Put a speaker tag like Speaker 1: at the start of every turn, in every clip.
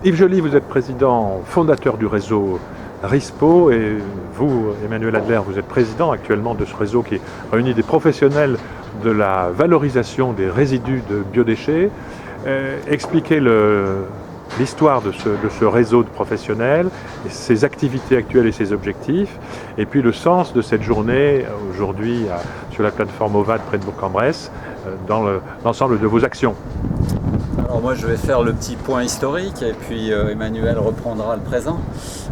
Speaker 1: Yves Joly, vous êtes président fondateur du réseau RISPO et vous, Emmanuel Adler, vous êtes président actuellement de ce réseau qui réunit des professionnels de la valorisation des résidus de biodéchets. Expliquez l'histoire de ce réseau de professionnels, ses activités actuelles et ses objectifs, et puis le sens de cette journée aujourd'hui sur la plateforme OVAD près de Bourg-en-Bresse, dans l'ensemble de vos actions.
Speaker 2: Alors moi je vais faire le petit point historique et puis Emmanuel reprendra le présent.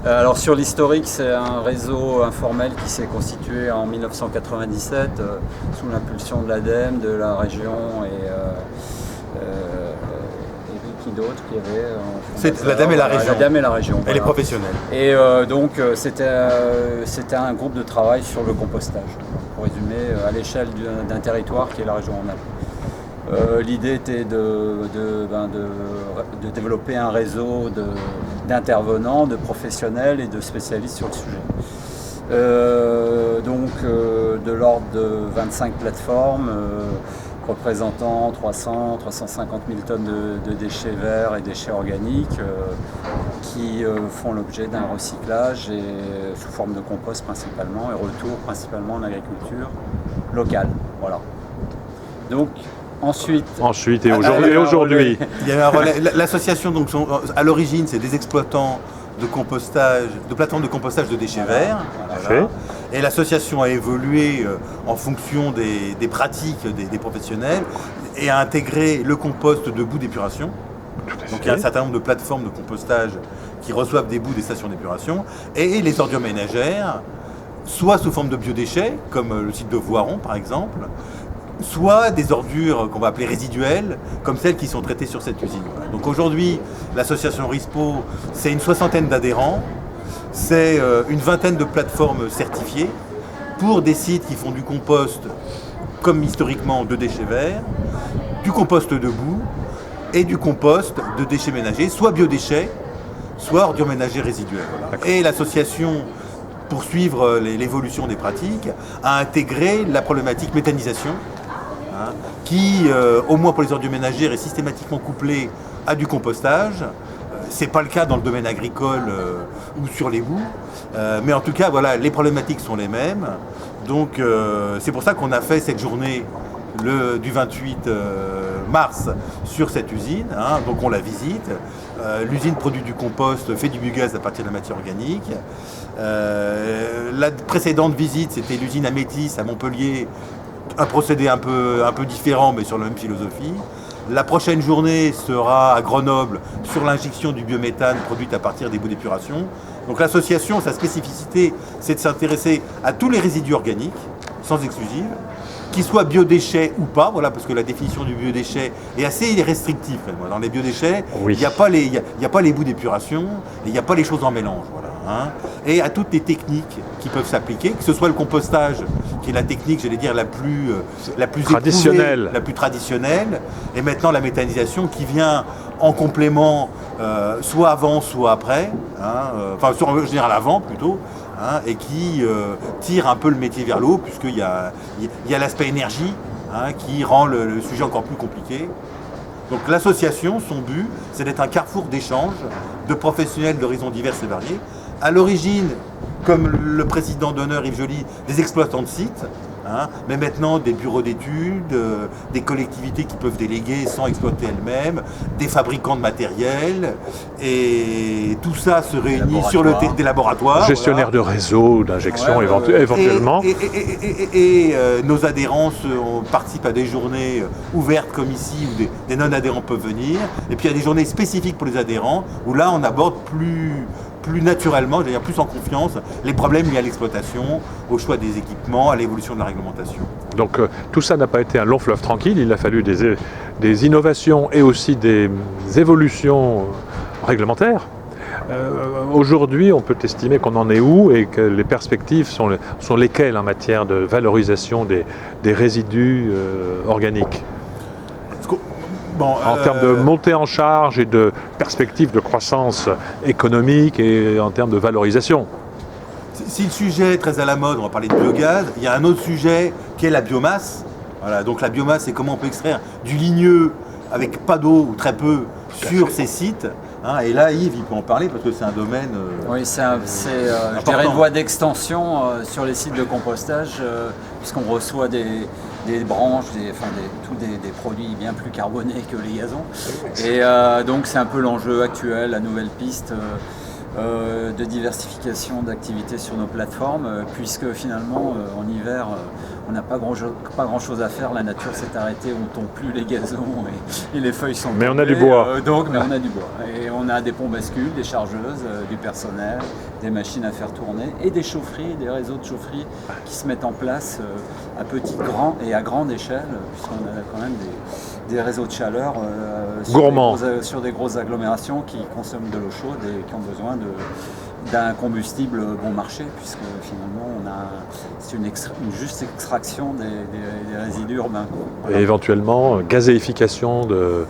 Speaker 2: Alors sur l'historique, c'est un réseau informel qui s'est constitué en 1997 sous l'impulsion de l'ADEME, de la région et qui d'autre qui avait
Speaker 3: c'est l'ADEME et la région.
Speaker 2: L'ADEME et la région.
Speaker 3: Et
Speaker 2: voilà.
Speaker 3: Les professionnels.
Speaker 2: Et donc c'était un groupe de travail sur le compostage, pour résumer, à l'échelle d'un territoire qui est la région Rhône-Alpes. L'idée était de développer un réseau d'intervenants, de professionnels et de spécialistes sur le sujet. De l'ordre de 25 plateformes représentant 350 000 tonnes de déchets verts et déchets organiques qui font l'objet d'un recyclage et sous forme de compost principalement et retour principalement en agriculture locale. Voilà. Donc, Ensuite
Speaker 1: et aujourd'hui.
Speaker 3: Il y a un relais. L'association, donc, à l'origine, c'est des exploitants de compostage, de plateformes de compostage de déchets verts. Voilà. Et l'association a évolué en fonction des pratiques des professionnels et a intégré le compost de boues d'épuration. Donc il y a un certain nombre de plateformes de compostage qui reçoivent des boues des stations d'épuration et les ordures ménagères, soit sous forme de biodéchets, comme le site de Voiron par exemple, soit des ordures qu'on va appeler résiduelles, comme celles qui sont traitées sur cette usine. Voilà. Donc aujourd'hui, l'association RISPO, c'est une 60aine d'adhérents, c'est une 20aine de plateformes certifiées pour des sites qui font du compost, comme historiquement de déchets verts, du compost de boue et du compost de déchets ménagers, soit biodéchets, soit ordures ménagères résiduelles. Voilà. Et l'association, pour suivre l'évolution des pratiques, a intégré la problématique méthanisation, qui, au moins pour les ordures ménagères, est systématiquement couplée à du compostage. C'est pas le cas dans le domaine agricole ou sur les boues, mais en tout cas, voilà, les problématiques sont les mêmes. Donc, c'est pour ça qu'on a fait cette journée du 28 mars sur cette usine. Donc, on la visite. L'usine produit du compost, fait du biogaz à partir de la matière organique. La précédente visite, c'était l'usine Amétis à Montpellier. Un procédé un peu différent, mais sur la même philosophie. La prochaine journée sera à Grenoble sur l'injection du biométhane produite à partir des boues d'épuration. Donc l'association, sa spécificité, c'est de s'intéresser à tous les résidus organiques, sans exclusive, qu'ils soient biodéchets ou pas, voilà, parce que la définition du biodéchet est assez restrictive. Dans les biodéchets, il n'y a pas les boues d'épuration, et il n'y a pas les choses en mélange. Voilà. Et à toutes les techniques qui peuvent s'appliquer, que ce soit le compostage, qui est la technique, j'allais dire, la plus
Speaker 1: traditionnelle,
Speaker 3: éprouvée, la plus traditionnelle, et maintenant la méthanisation qui vient en complément, soit avant, soit après, soit en général avant plutôt, et qui tire un peu le métier vers le haut, puisqu'il y a l'aspect énergie qui rend le sujet encore plus compliqué. Donc l'association, son but, c'est d'être un carrefour d'échange de professionnels d'horizons divers et variés. À l'origine, comme le président d'honneur Yves Joly, des exploitants de sites, mais maintenant des bureaux d'études, des collectivités qui peuvent déléguer sans exploiter elles-mêmes, des fabricants de matériel, et tout ça se réunit sur des laboratoires.
Speaker 1: Gestionnaires de réseaux, d'injection éventuellement.
Speaker 3: Et nos adhérents participent à des journées ouvertes comme ici, où des non-adhérents peuvent venir, et puis il y a des journées spécifiques pour les adhérents, où là on aborde plus naturellement, c'est-à-dire plus en confiance, les problèmes liés à l'exploitation, au choix des équipements, à l'évolution de la réglementation.
Speaker 1: Donc tout ça n'a pas été un long fleuve tranquille, il a fallu des innovations et aussi des évolutions réglementaires. Aujourd'hui, on peut estimer qu'on en est où et que les perspectives sont lesquelles en matière de valorisation des résidus organiques ? En termes de montée en charge et de perspectives de croissance économique et en termes de valorisation.
Speaker 3: Si le sujet est très à la mode, on va parler de biogaz, il y a un autre sujet qui est la biomasse. Voilà, donc la biomasse, c'est comment on peut extraire du ligneux avec pas d'eau ou très peu sur ces sites. Hein, et là, Yves, il peut en parler parce que c'est un domaine.
Speaker 2: Oui, je dirais une voie d'extension sur les sites de compostage, puisqu'on reçoit des branches, des produits bien plus carbonés que les gazons. Et donc c'est un peu l'enjeu actuel, la nouvelle piste de diversification d'activités sur nos plateformes, puisque finalement en hiver on n'a pas grand chose à faire, la nature s'est arrêtée, on ne tombe plus les gazons et les feuilles sont
Speaker 1: Mais
Speaker 2: tombées,
Speaker 1: on a du bois.
Speaker 2: Mais on a du bois. Et on a des pompes bascules, des chargeuses, du personnel, des machines à faire tourner et des chaufferies, des réseaux de chaufferies qui se mettent en place à à grande échelle, puisqu'on a quand même des réseaux de chaleur sur des grosses agglomérations qui consomment de l'eau chaude et qui ont besoin d'un combustible bon marché, puisque finalement c'est une juste extraction des résidus urbains.
Speaker 1: Et éventuellement, gazéification de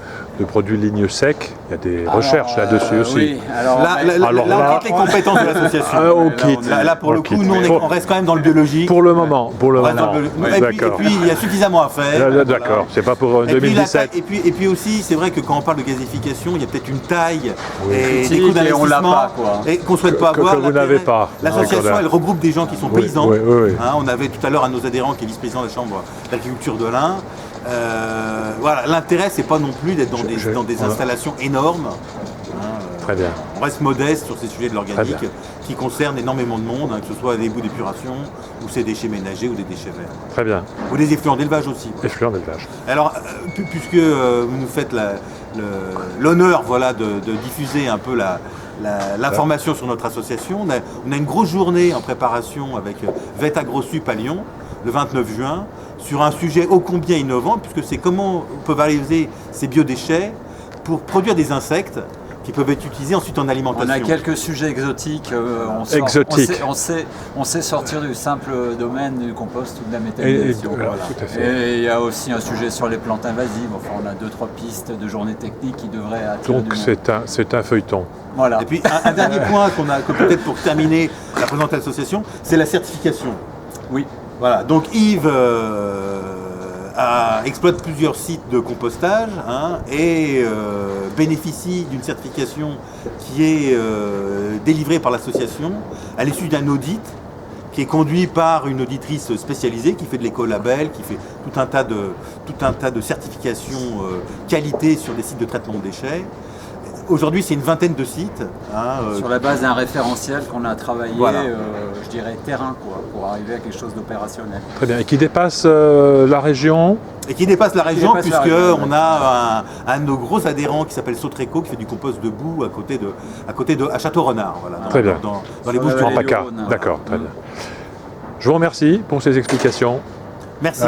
Speaker 1: produits ligneux secs. Il y a des recherches là-dessus aussi.
Speaker 2: Oui,
Speaker 3: là, on quitte les compétences de l'association. Là, pour le coup, nous, on reste quand même dans le biologique.
Speaker 1: Pour le moment.
Speaker 3: Et puis, il y a suffisamment à faire.
Speaker 1: D'accord, c'est pas pour 2017.
Speaker 3: Et puis aussi, c'est vrai que quand on parle de gazéification, il y a peut-être une taille
Speaker 2: et
Speaker 3: des coûts d'investissement
Speaker 2: on l'a pas,
Speaker 3: et qu'on ne souhaite pas avoir.
Speaker 1: Que vous n'avez pas.
Speaker 3: L'association, elle regroupe des gens qui sont paysans.
Speaker 1: Oui.
Speaker 3: Hein, on avait tout à l'heure un de nos adhérents qui est vice-président de la Chambre d'agriculture de l'Ain. Voilà, l'intérêt, c'est pas non plus d'être dans des installations énormes.
Speaker 1: Très bien.
Speaker 3: On reste modeste sur ces sujets de l'organique qui concernent énormément de monde, que ce soit des bouts d'épuration, ou ces déchets ménagers, ou des déchets verts.
Speaker 1: Très bien.
Speaker 3: Ou des effluents d'élevage aussi.
Speaker 1: Effluents d'élevage.
Speaker 3: Alors, puisque vous nous faites l'honneur de diffuser un peu l'information sur notre association, on a une grosse journée en préparation avec VET AgroSup à Lyon, le 29 juin, sur un sujet ô combien innovant, puisque c'est comment on peut valoriser ces biodéchets pour produire des insectes qui peuvent être utilisés ensuite en alimentation.
Speaker 2: On a quelques sujets exotiques. On sait sortir du simple domaine du compost ou de la méthanisation.
Speaker 1: Tout à fait.
Speaker 2: Et il y a aussi un sujet sur les plantes invasives. Enfin, on a 2-3 pistes de journées techniques qui devraient attirer
Speaker 1: Donc c'est un feuilleton.
Speaker 2: Voilà.
Speaker 3: Et puis un dernier point que peut-être pour terminer la présente association, c'est la certification.
Speaker 2: Oui.
Speaker 3: Voilà. Donc Yves exploite plusieurs sites de compostage et bénéficie d'une certification qui est délivrée par l'association à l'issue d'un audit qui est conduit par une auditrice spécialisée qui fait de l'écolabel, qui fait tout un tas de certifications qualité sur des sites de traitement de déchets. Aujourd'hui, c'est une vingtaine de sites.
Speaker 2: Sur la base d'un référentiel qu'on a travaillé,
Speaker 3: voilà.
Speaker 2: Je dirais terrain, pour arriver à quelque chose d'opérationnel.
Speaker 1: Très bien. Et qui dépasse la région.
Speaker 3: Et qui dépasse la région, puisqu'on a un de nos gros adhérents qui s'appelle Sautreco, qui fait du compost de boue à Château-Renard. Voilà,
Speaker 1: très bien.
Speaker 3: Dans les Bouches-du-Rhône.
Speaker 1: D'accord, très bien. Je vous remercie pour ces explications.
Speaker 3: Merci.